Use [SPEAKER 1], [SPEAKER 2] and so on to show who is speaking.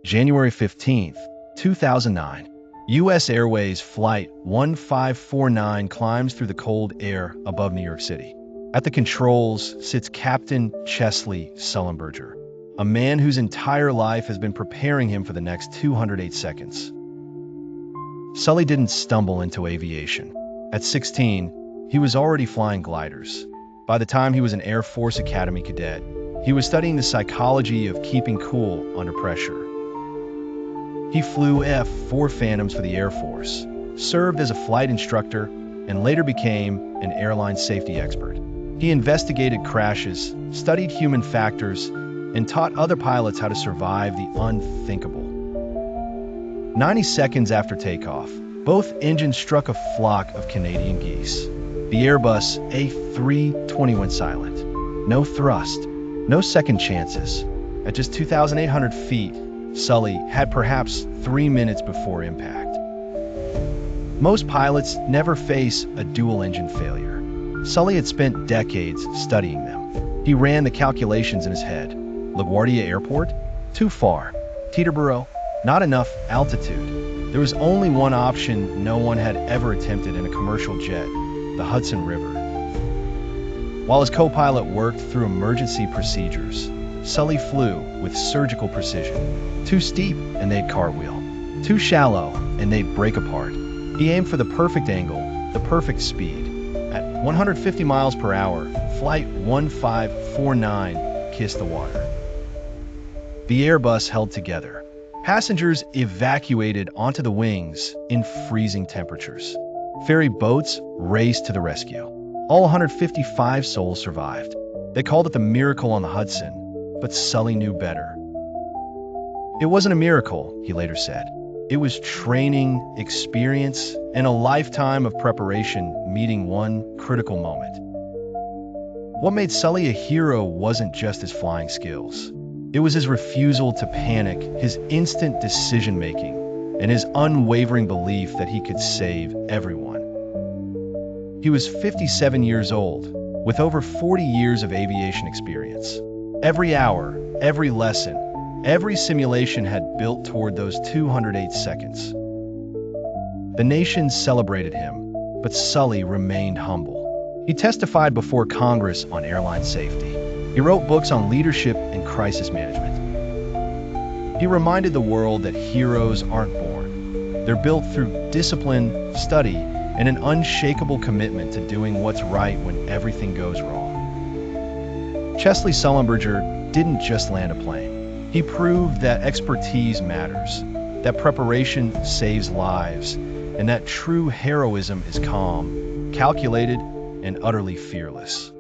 [SPEAKER 1] January 15th, 2009. U.S. Airways Flight 1549 climbs through the cold air above New York City. At the controls sits Captain Sully Sullenberger, a man whose entire life has been preparing him for the next 208 seconds. Sully didn't stumble into aviation. At 16, he was already flying gliders. By the time he was an Air Force Academy cadet, he was studying the psychology of keeping cool under pressure. He flew F-4 Phantoms for the Air Force, served as a flight instructor, and later became an airline safety expert. He investigated crashes, studied human factors, and taught other pilots how to survive the unthinkable. 90 seconds after takeoff, both engines struck a flock of Canadian geese. The Airbus A320 went silent. No thrust, no second chances. At just 2,800 feet, Sully had perhaps 3 minutes before impact. Most pilots never face a dual-engine failure. Sully had spent decades studying them. He ran the calculations in his head. LaGuardia Airport? Too far. Teterboro? Not enough altitude. There was only one option no one had ever attempted in a commercial jet, the Hudson River. While his co-pilot worked through emergency procedures, Sully flew with surgical precision. Too steep, and they'd cartwheel. Too shallow, and they'd break apart. He aimed for the perfect angle, the perfect speed. At 150 miles per hour, Flight 1549 kissed the water. The Airbus held together. Passengers evacuated onto the wings in freezing temperatures. Ferry boats raced to the rescue. All 155 souls survived. They called it the miracle on the Hudson, but Sully knew better. It wasn't a miracle, he later said. It was training, experience, and a lifetime of preparation meeting one critical moment. What made Sully a hero wasn't just his flying skills. It was his refusal to panic, his instant decision-making, and his unwavering belief that he could save everyone. He was 57 years old, with over 40 years of aviation experience. Every hour, every lesson, every simulation had built toward those 208 seconds. The nation celebrated him, but Sully remained humble. He testified before Congress on airline safety. He wrote books on leadership and crisis management. He reminded the world that heroes aren't born. They're built through discipline, study, and an unshakable commitment to doing what's right when everything goes wrong. Sully Sullenberger didn't just land a plane. He proved that expertise matters, that preparation saves lives, and that true heroism is calm, calculated, and utterly fearless.